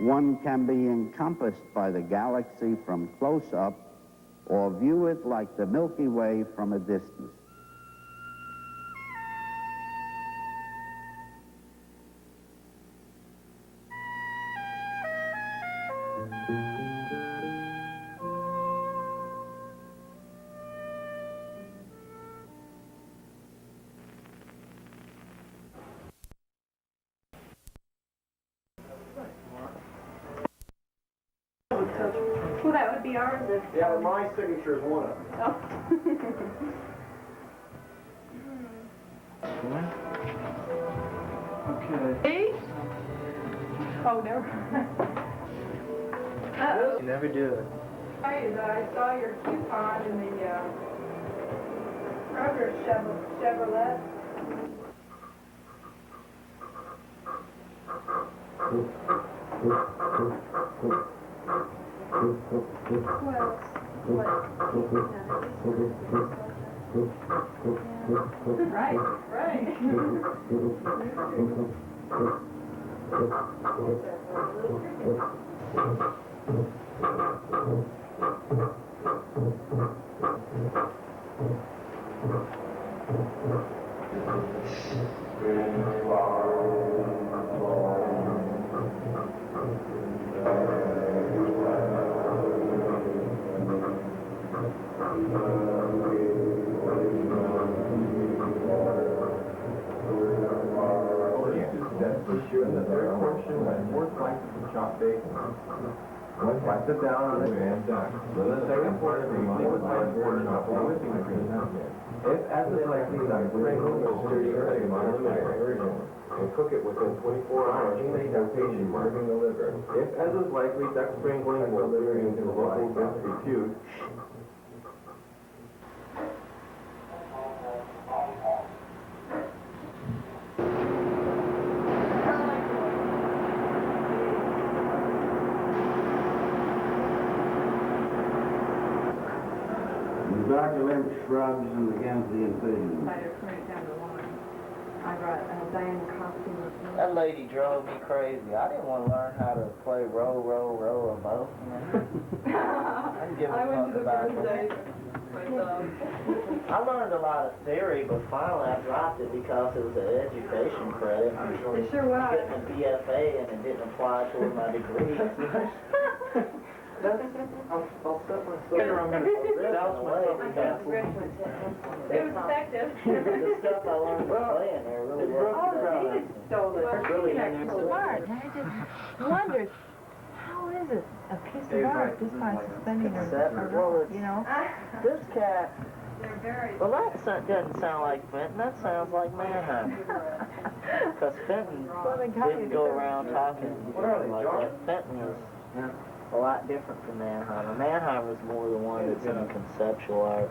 One can be encompassed by the galaxy from close up or view it like the Milky Way from a distance. Well, that would be ours if... Yeah, but my signature is one of them. Oh. Okay. Hey? Oh, never. Uh-oh. You never do it. I saw your coupon in the Kroger Chevrolet. Right, right. In the third portion, when more slices of chopped bacon. One slice it down on the pan. So the second portion, more slices of chopped whipping cream. If, as is likely, that sprinkle will sturdy egg on the version, and cook it within 24 hours to patient marking the liver. If, as is likely, duck sprinkling will liver into local beef repute. Dr. Lynch shrugs and begins the incision. I just put it down the line. I brought Diane costume with me. That lady drove me crazy. I didn't want to learn how to play row, row, row, or both. I didn't give a fuck about it. I learned a lot of theory, but finally I dropped it because it was an education credit. It sure was. Getting a BFA and it didn't apply toward my degree. I'll set myself It was effective. The stuff I learned from playing there really worked. Oh, David stole it. Really smart. I just wondered, how is it a piece of art just by suspending a rope, you know? This cat, They're very... well, that doesn't sound like Fenton. That sounds like Mannheim. Because Fenton didn't go around talking like that. Fenton was a lot different from Mannheimer. Mannheimer was more the one that's in the conceptual art.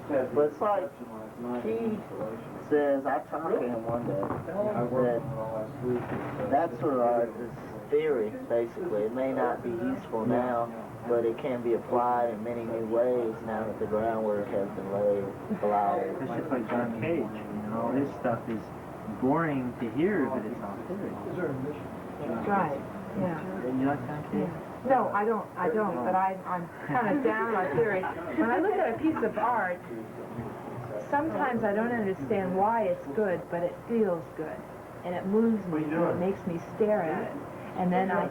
But it's like, he says, I talked to him one day, that sort of art is theory, basically. It may not be useful now, but it can be applied in many new ways now that the groundwork has been laid. It's just like John Cage, you know, this stuff is boring to hear, but it's all theory. Right, yeah. You like John Cage? No, I don't, but I'm kind of down on theory. When I look at a piece of art, sometimes I don't understand why it's good, but it feels good. And it moves me, and it makes me stare at it. And then I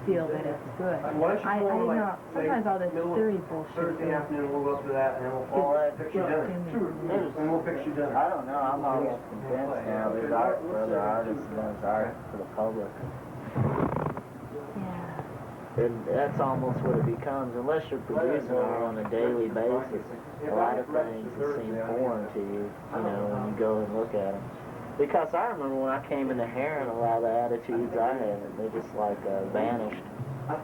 feel that it's good. I you know, sometimes all this theory bullshit. Thursday afternoon, we'll go through that, and we'll fix you dinner. And we'll fix you dinner. I don't know, I'm almost convinced now there's art for other artists and there's art for the public. And that's almost what it becomes. Unless you're producing art on a daily basis, a lot of things seem foreign to you, you know, when you go and look at them. Because I remember when I came into Heron, a lot of the attitudes I had, they just like vanished.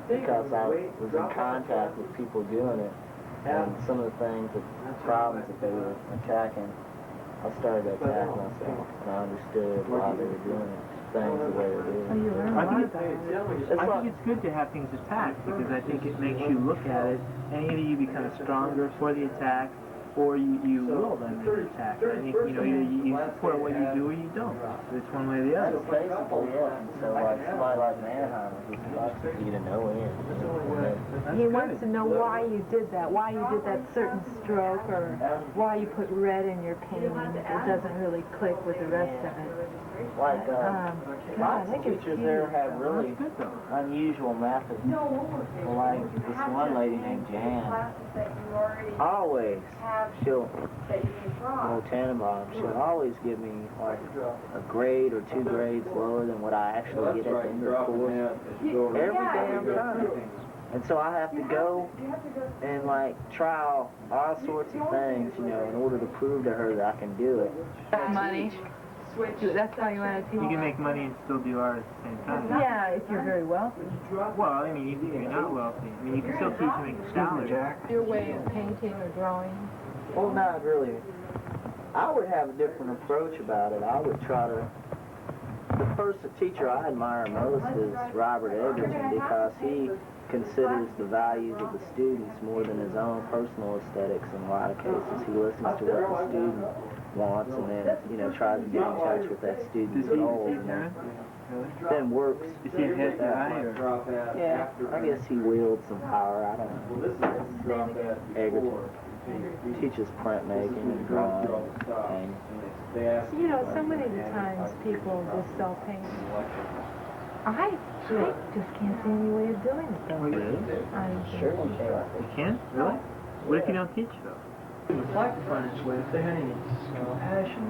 Because I was in contact with people doing it, and some of the things, the problems that they were attacking, I started to attack myself, and I understood why they were doing it. Things the way they do. I think it's good to have things attacked because I think it makes you look at it and either you become stronger for the attack or you will then attack. I think, you know, you support what you do or you don't. It's one way or the other. That's basically it. So like somebody like Mannheimer, he likes you to know it. He wants to know why you did that, why you did that certain stroke, or why you put red in your painting. It doesn't really click with the rest of it. Like, God, lots I of think it's teachers huge. there have really unusual methods. Well, like this one lady named Jan, always, she'll, Old Tannenbaum, she'll always give me like a grade or 2 grades lower than what I actually get at the end of the course. Every damn time. And so I have to go and like try all sorts of things, you know, in order to prove to her that I can do it. Money. That's how you want to teach. You can make money and still do art at the same time. Yeah, if you're very wealthy. Well, I mean, if you're not wealthy, I mean, you can still teach and make a salary. Your way of painting or drawing. Well, not really. I would have a different approach about it. I would try to... The first teacher I admire most is Robert Egerton, because he considers the values of the students more than his own personal aesthetics in a lot of cases. He listens to what the student wants and then, you know, tries to get in touch with that student's goals and then works. Is he a head guy or? Yeah, I guess he wields some power. I don't know. Egerton. Teaches printmaking and drawing and You know, so many of the times people just sell paintings. I just can't see any way of doing it though. Really? sure. You can? Really? What if you don't teach though? Would like to find its way if they had any passion.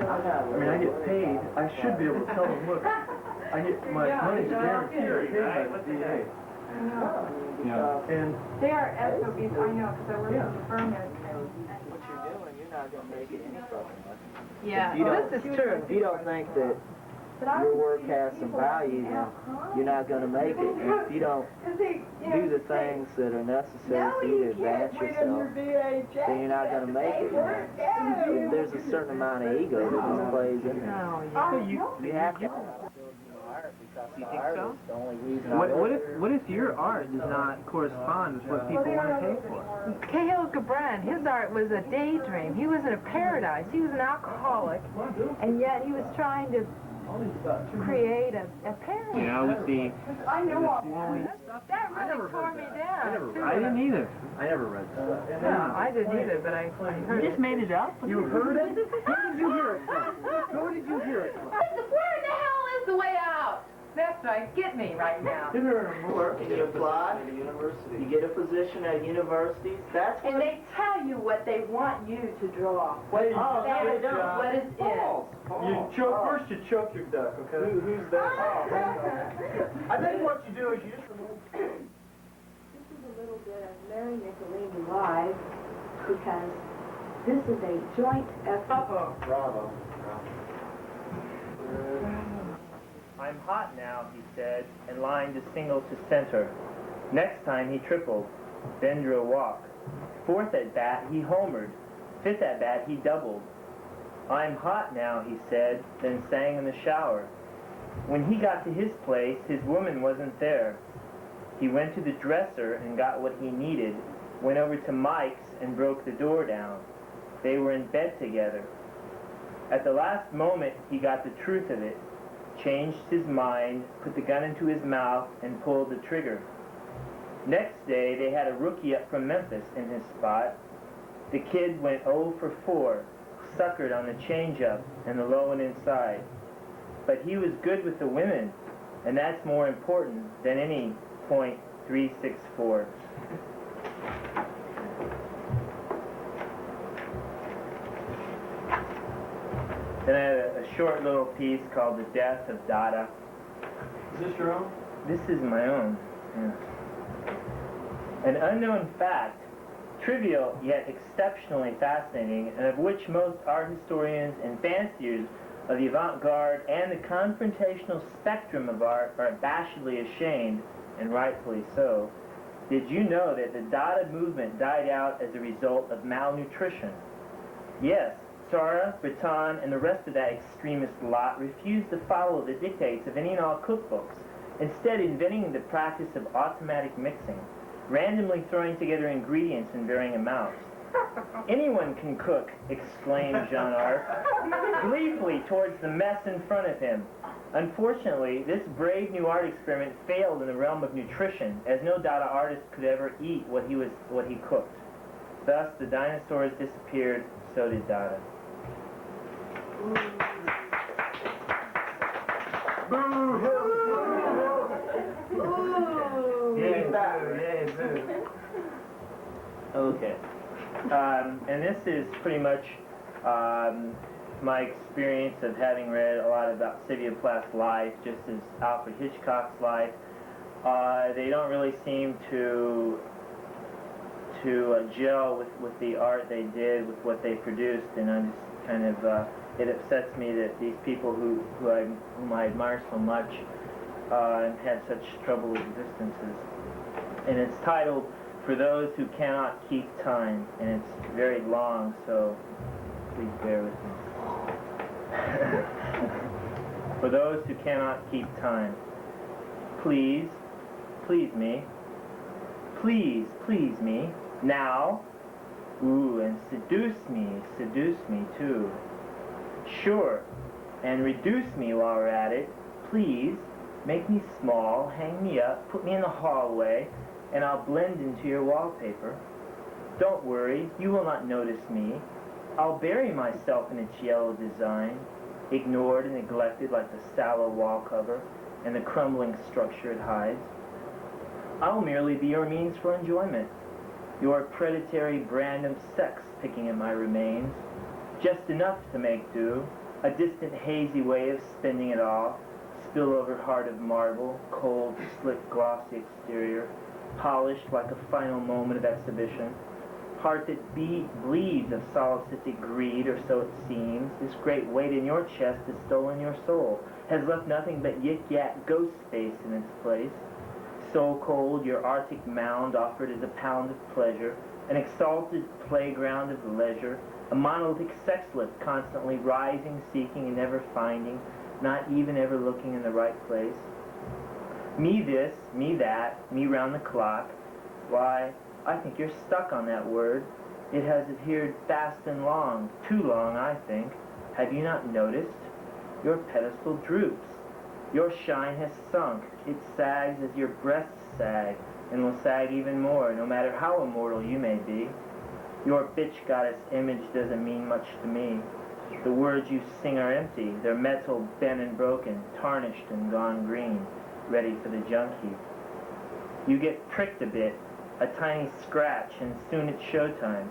I mean, I get paid. I should be able to tell them, look, I get my money's guaranteed. I paid by the DA. Yeah. And They are SOBs, I know, because I work in the firm there. What you're doing, you're not going to make it any fucking way. Yeah, You don't- this is true. If you don't think that your work has some value, then you're not going to make it. And if you don't do the things that are necessary for you to advance yourself, then you're not going to make it. There's a certain amount of ego that just plays in there. Oh, yeah. You have to. You think so? The only reason What if your art does not correspond with what people want to pay for? Cahill Gibran, his art was a daydream. He was in a paradise. He was an alcoholic, and yet he was trying to create a paradise. You know, with the... I know all That really tore me down. I didn't either. I never read that. No, I didn't either, but I heard You just made it up? You heard it? Where did you hear it from? Where did you hear it from? Where the hell is the way out? That's right. Get me right now. work and you apply, you get a position at universities, that's And what... they tell you what they want you to draw. What is What is it? You choke, first you choke your duck, okay? Who's that? I think what you do is you just This is a little bit of Mary Nicolini live, because this is a joint effort. Bravo. I'm hot now, he said, and lined a single to center. Next time he tripled, then drew a walk. Fourth at bat, he homered. Fifth at bat, he doubled. I'm hot now, he said, then sang in the shower. When he got to his place, his woman wasn't there. He went to the dresser and got what he needed, went over to Mike's and broke the door down. They were in bed together. At the last moment, he got the truth of it, changed his mind, put the gun into his mouth, and pulled the trigger. Next day, they had a rookie up from Memphis in his spot. The kid went 0 for 4, suckered on the changeup and the low and inside. But he was good with the women, and that's more important than any .364. Then I had a short little piece called The Death of Dada. Is this your own? This is my own. Yeah. An unknown fact, trivial yet exceptionally fascinating, and of which most art historians and fanciers of the avant-garde and the confrontational spectrum of art are abashedly ashamed, and rightfully so. Did you know that the Dada movement died out as a result of malnutrition? Yes. Sarah, Breton, and the rest of that extremist lot refused to follow the dictates of any and all cookbooks, instead inventing the practice of automatic mixing, randomly throwing together ingredients in varying amounts. Anyone can cook, exclaimed Jean Arc, gleefully towards the mess in front of him. Unfortunately, this brave new art experiment failed in the realm of nutrition, as no Dada artist could ever eat what he cooked. Thus, the dinosaurs disappeared, so did Dada. Okay. And this is pretty much my experience of having read a lot about Sylvia Plath's life, just as Alfred Hitchcock's life. They don't really seem to gel with the art they did, with what they produced, and I'm just kind of, it upsets me that these people whom I admire so much had such troubled existences. And it's titled, For Those Who Cannot Keep Time, and it's very long, so please bear with me. For those who cannot keep time, please me, please me, now, ooh, and seduce me too. Sure, and reduce me while we're at it, please, make me small, hang me up, put me in the hallway, and I'll blend into your wallpaper. Don't worry, you will not notice me. I'll bury myself in its yellow design, ignored and neglected like the sallow wall cover and the crumbling structure it hides. I'll merely be your means for enjoyment, your predatory brand of sex picking at my remains, just enough to make do, a distant hazy way of spending it all, spillover heart of marble, cold, slick, glossy exterior, polished like a final moment of exhibition. Heart that bleeds of solipsistic greed, or so it seems. This great weight in your chest has stolen your soul, has left nothing but yik-yak ghost space in its place. So cold, your arctic mound offered as a pound of pleasure, an exalted playground of leisure, a monolithic sex lift constantly rising, seeking, and never finding, not even ever looking in the right place. Me this, me that, me round the clock. Why, I think you're stuck on that word. It has adhered fast and long, too long, I think. Have you not noticed? Your pedestal droops. Your shine has sunk. It sags as your breasts sag, and will sag even more, no matter how immortal you may be. Your bitch goddess image doesn't mean much to me. The words you sing are empty. They're metal, bent and broken, tarnished and gone green, ready for the junk heap. You get pricked a bit, a tiny scratch, and soon it's showtime.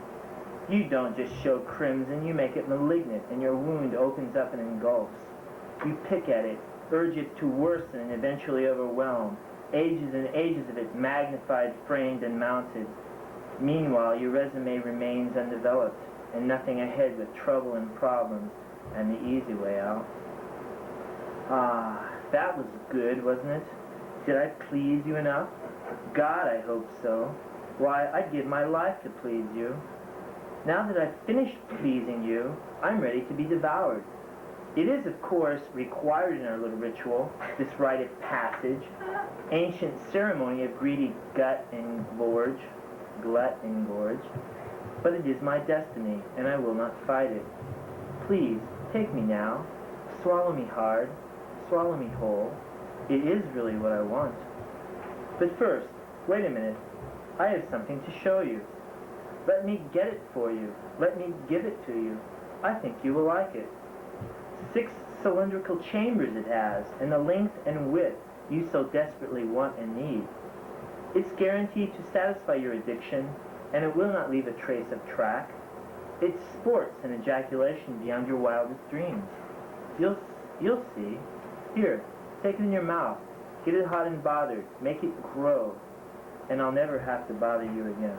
You don't just show crimson, you make it malignant, and your wound opens up and engulfs. You pick at it, urge it to worsen and eventually overwhelm. Ages and ages of it magnified, framed, and mounted. Meanwhile, your resume remains undeveloped, and nothing ahead but trouble and problems, and the easy way out. Ah, that was good, wasn't it? Did I please you enough? God, I hope so. Why, I'd give my life to please you. Now that I've finished pleasing you, I'm ready to be devoured. It is, of course, required in our little ritual, this rite of passage, ancient ceremony of greedy glut and gorge, but it is my destiny, and I will not fight it. Please, take me now, swallow me hard, swallow me whole. It is really what I want. But first, wait a minute. I have something to show you. Let me get it for you. Let me give it to you. I think you will like it. 6 cylindrical chambers it has, and the length and width you so desperately want and need. It's guaranteed to satisfy your addiction, and it will not leave a trace of track. It's sports and ejaculation beyond your wildest dreams. You'll see. Here, take it in your mouth. Get it hot and bothered. Make it grow. And I'll never have to bother you again.